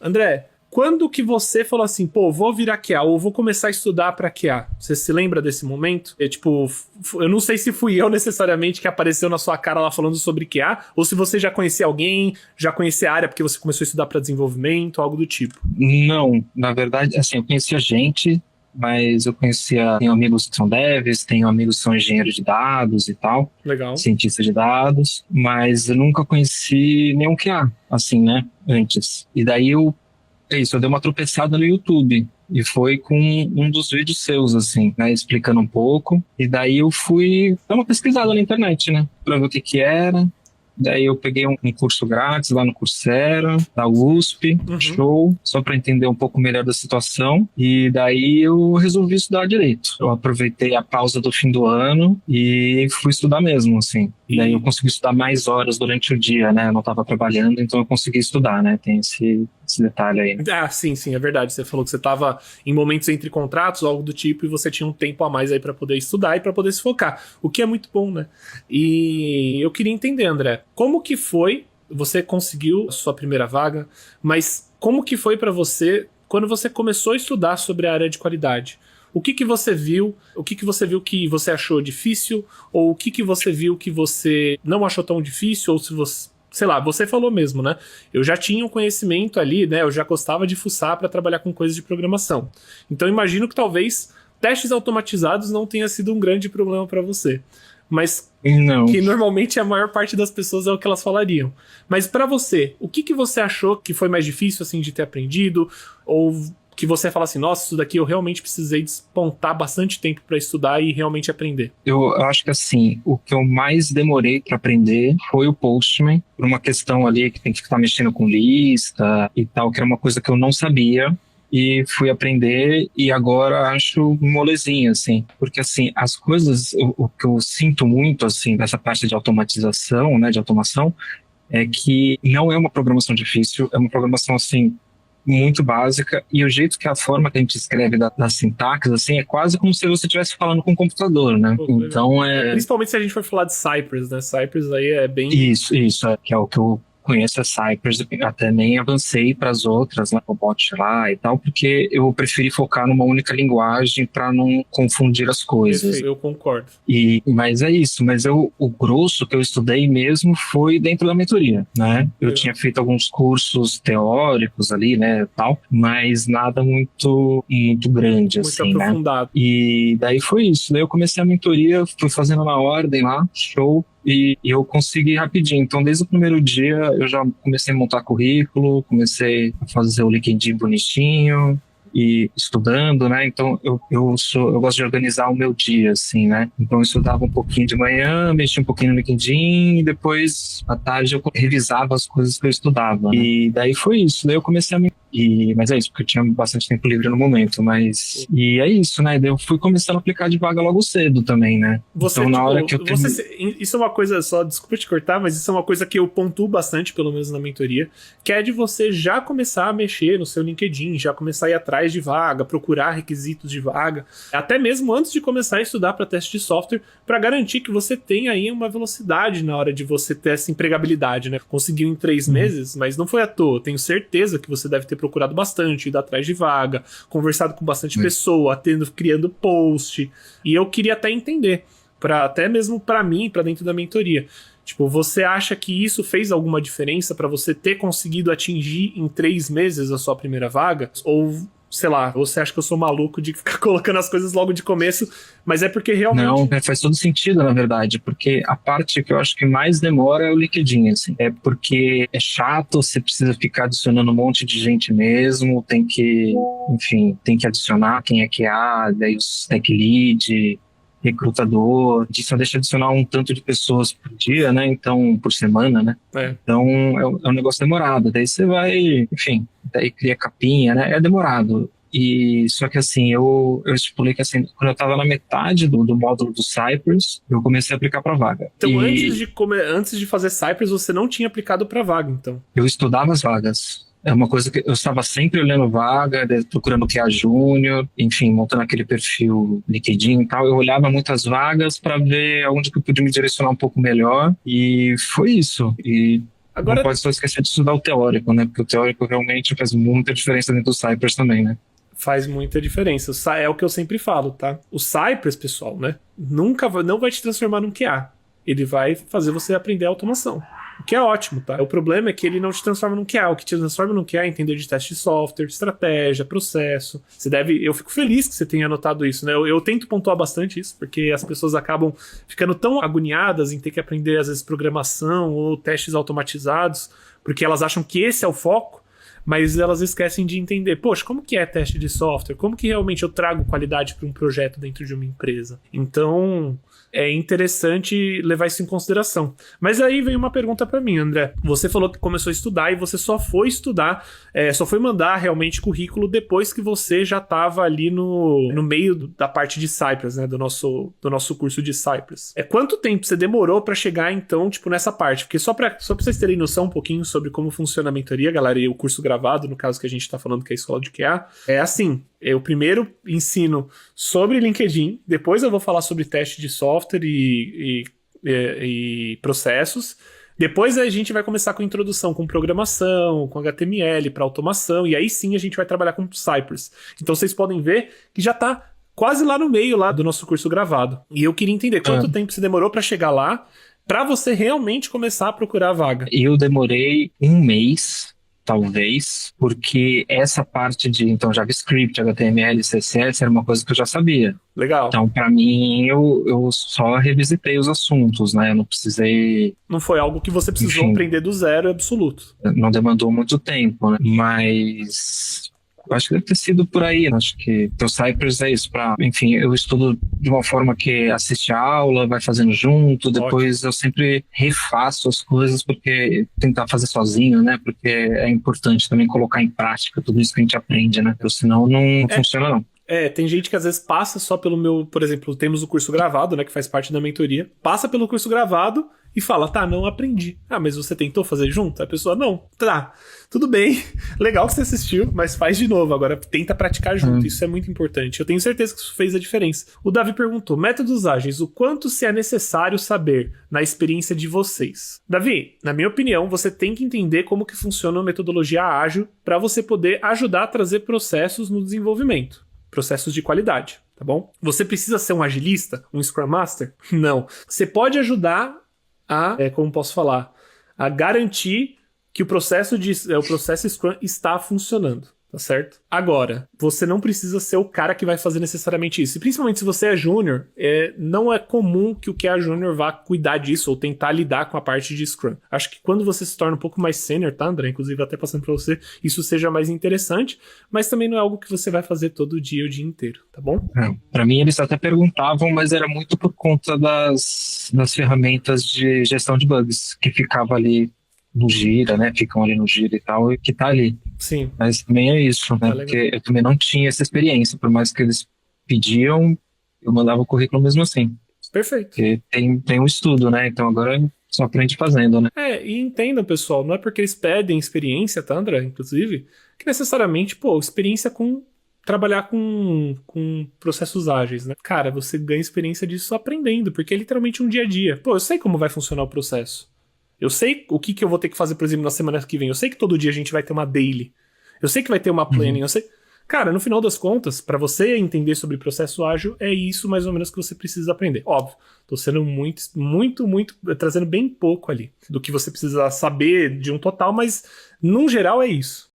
André, quando que você falou assim, pô, vou virar QA ou vou começar a estudar pra QA? Você se lembra desse momento? Eu não sei se fui eu necessariamente que apareceu na sua cara lá falando sobre QA, ou se você já conhecia alguém, já conhecia a área porque você começou a estudar pra desenvolvimento, algo do tipo. Não, na verdade, assim, eu conhecia gente, mas tenho amigos que são devs, tenho amigos que são engenheiros de dados e tal, Legal. cientistas de dados, mas eu nunca conheci nenhum QA, assim, né, antes. E daí eu dei uma tropeçada no YouTube. E foi com um dos vídeos seus, assim, né, explicando um pouco. E daí eu fui dar uma pesquisada na internet, né, pra ver o que que era. Daí eu peguei um curso grátis lá no Coursera, da USP, Uhum. show, só para entender um pouco melhor da situação. E daí eu resolvi estudar direito. Eu aproveitei a pausa do fim do ano e fui estudar mesmo, assim. E daí eu E consegui estudar mais horas durante o dia, né? Eu não estava trabalhando, então eu consegui estudar, né? Tem esse detalhe aí. sim, sim, é verdade. Você falou que você estava em momentos entre contratos, algo do tipo, e você tinha um tempo a mais aí para poder estudar e para poder se focar, o que é muito bom, né? E eu queria entender, André, como que foi? Você conseguiu a sua primeira vaga, mas como que foi para você quando você começou a estudar sobre a área de qualidade? O que que você viu? O que que você viu que você achou difícil? Ou o que que você viu que você não achou tão difícil? Ou se você, sei lá, você falou mesmo, né? Eu já tinha um conhecimento ali, né? Eu já gostava de fuçar para trabalhar com coisas de programação. Então imagino que talvez testes automatizados não tenha sido um grande problema para você. Mas Não. que normalmente a maior parte das pessoas é o que elas falariam. Mas para você, o que que você achou que foi mais difícil assim de ter aprendido? Ou que você fala assim, nossa, isso daqui eu realmente precisei despontar bastante tempo para estudar e realmente aprender? Eu acho que assim, o que eu mais demorei para aprender foi o Postman, por uma questão ali que tem que ficar mexendo com lista e tal, que era uma coisa que eu não sabia e fui aprender e agora acho molezinha, assim, porque assim, as coisas, o que eu sinto muito, assim, dessa parte de automatização, né, de automação, é que não é uma programação difícil, é uma programação, assim, muito básica, e o jeito que a forma que a gente escreve da sintaxe, assim, é quase como se você estivesse falando com o computador, né? Pô, que legal. Então, Principalmente se a gente for falar de Cypress, né? Cypress aí é bem. isso, que é o que eu conheço a Cypress, até nem avancei para as outras, né, Robot lá e tal, porque eu preferi focar numa única linguagem para não confundir as coisas. Perfeito, eu concordo. Mas é isso, o grosso que eu estudei mesmo foi dentro da mentoria, né? Eu Legal. tinha feito alguns cursos teóricos ali, né, tal, mas nada muito grande, Muito assim, né? aprofundado. E daí foi isso. Daí eu comecei a mentoria, fui fazendo na ordem lá, show, e eu consegui rapidinho. Então, desde o primeiro dia, eu já comecei a montar currículo, comecei a fazer o LinkedIn bonitinho, e estudando, né? Então eu gosto de organizar o meu dia, assim, né? Então eu estudava um pouquinho de manhã, mexia um pouquinho no LinkedIn e depois à tarde eu revisava as coisas que eu estudava, né? E daí foi isso. Daí eu comecei a mas é isso, porque eu tinha bastante tempo livre no momento, e é isso, né? Daí eu fui começando a aplicar de vaga logo cedo também, né? Você, Então na hora tipo, que eu terminei. isso é uma coisa, só desculpa te cortar, mas isso é uma coisa que eu pontuo bastante, pelo menos na mentoria, que é de você já começar a mexer no seu LinkedIn, já começar a ir atrás de vaga, procurar requisitos de vaga, até mesmo antes de começar a estudar para teste de software, para garantir que você tenha aí uma velocidade na hora de você ter essa empregabilidade, né? Conseguiu em 3 meses, mas não foi à toa. Tenho certeza que você deve ter procurado bastante, ido atrás de vaga, conversado com bastante pessoa, criando post. E eu queria até entender, até mesmo para mim, para dentro da mentoria. Tipo, você acha que isso fez alguma diferença para você ter conseguido atingir em 3 meses a sua primeira vaga? Ou, sei lá, você acha que eu sou maluco de ficar colocando as coisas logo de começo, mas é porque Não, realmente. faz todo sentido, na verdade, porque a parte que eu acho que mais demora é o LinkedIn, assim. É porque é chato, você precisa ficar adicionando um monte de gente mesmo, enfim, tem que adicionar quem é que há, daí os tech lead, recrutador, só deixa adicionar um tanto de pessoas por dia, né? Então, por semana, né? É, Então, é um negócio demorado. Daí você vai, enfim, daí cria capinha, né? É demorado. E só que assim, eu estipulei que assim, quando eu estava na metade do módulo do Cypress, eu comecei a aplicar para vaga. então, E antes de fazer Cypress, você não tinha aplicado para vaga, então. eu estudava as vagas. É uma coisa que eu estava sempre olhando vaga, procurando o que é júnior, enfim, montando aquele perfil LinkedIn e tal. Eu olhava muitas vagas para ver onde que eu podia me direcionar um pouco melhor. E foi isso. E Não Agora, pode só esquecer de estudar o teórico, né? Porque o teórico realmente faz muita diferença dentro do Cypress também, né? faz muita diferença. É o que eu sempre falo, tá? O Cypress, pessoal, né? Não vai te transformar num QA. Ele vai fazer você aprender automação. O que é ótimo, tá? O problema é que ele não te transforma num QA. O que te transforma num QA é entender de teste de software, estratégia, processo. Eu fico feliz que você tenha anotado isso, né? Eu tento pontuar bastante isso, porque as pessoas acabam ficando tão agoniadas em ter que aprender, às vezes, programação ou testes automatizados, porque elas acham que esse é o foco, mas elas esquecem de entender, poxa, como que é teste de software? Como que realmente eu trago qualidade para um projeto dentro de uma empresa? Então, é interessante levar isso em consideração. Mas aí vem uma pergunta para mim, André. Você falou que começou a estudar e você só foi estudar, só foi mandar realmente currículo depois que você já estava ali no meio da parte de Cypress, né, do nosso curso de Cypress. Quanto tempo você demorou para chegar, então, tipo, nessa parte? Porque só para vocês terem noção um pouquinho sobre como funciona a mentoria, galera, e o curso gravado, no caso que a gente está falando que é a escola de QA, é assim. Eu primeiro ensino sobre LinkedIn, depois eu vou falar sobre teste de software e processos. Depois a gente vai começar com introdução, com programação, com HTML para automação, e aí sim a gente vai trabalhar com Cypress. Então vocês podem ver que já está quase lá no meio lá do nosso curso gravado. E eu queria entender quanto tempo você demorou para chegar lá, para você realmente começar a procurar a vaga. Eu demorei um mês, talvez, porque essa parte de então JavaScript, HTML, CSS era uma coisa que eu já sabia. Legal. Então, para mim, eu só revisitei os assuntos, né? Eu não precisei... Não foi algo que você precisou aprender do zero absoluto. Não demandou muito tempo, né? Mas... eu acho que deve ter sido por aí. Acho que o Cypress é isso. Enfim, eu estudo de uma forma que assiste a aula, vai fazendo junto, depois eu sempre refaço as coisas, porque tentar fazer sozinho, né? Porque é importante também colocar em prática tudo isso que a gente aprende, né? Porque senão não funciona, não. Tem gente que às vezes passa só pelo meu... Por exemplo, temos o curso gravado, né? Que faz parte da mentoria. Passa pelo curso gravado e fala, tá, não aprendi. Ah, mas você tentou fazer junto? A pessoa, não. Tá, tudo bem. Legal que você assistiu, mas faz de novo. Agora tenta praticar junto. Isso é muito importante. Eu tenho certeza que isso fez a diferença. O Davi perguntou, métodos ágeis, o quanto se é necessário saber na experiência de vocês? Davi, na minha opinião, você tem que entender como que funciona a metodologia ágil para você poder ajudar a trazer processos no desenvolvimento. Processos de qualidade, tá bom? Você precisa ser um agilista? Um Scrum Master? Não. Você pode ajudar como posso falar? A garantir que o processo Scrum está funcionando, tá certo? Agora, você não precisa ser o cara que vai fazer necessariamente isso. E principalmente se você é júnior, não é comum que o QA júnior vá cuidar disso ou tentar lidar com a parte de Scrum. Acho que quando você se torna um pouco mais sênior, tá, André? Inclusive, até passando pra você, isso seja mais interessante, mas também não é algo que você vai fazer todo dia, o dia inteiro, tá bom? Para mim, eles até perguntavam, mas era muito por conta das ferramentas de gestão de bugs que ficava ali no Gira, né? Ficam ali no Gira e tal, e que tá ali. Sim. Mas também é isso, né? Porque eu também não tinha essa experiência, por mais que eles pediam, eu mandava o currículo mesmo assim. Perfeito. Porque tem um estudo, né? Então agora só aprende fazendo, né? E entendam, pessoal, não é porque eles pedem experiência, tá, André? Inclusive, que necessariamente, experiência com trabalhar com processos ágeis, né? Cara, você ganha experiência disso aprendendo, porque é literalmente um dia a dia. Eu sei como vai funcionar o processo. Eu sei o que eu vou ter que fazer, por exemplo, na semana que vem. Eu sei que todo dia a gente vai ter uma daily. Eu sei que vai ter uma planning. Eu sei... Cara, no final das contas, para você entender sobre processo ágil, é isso mais ou menos que você precisa aprender. Óbvio, tô sendo muito, trazendo bem pouco ali do que você precisa saber de um total, mas, num geral, é isso.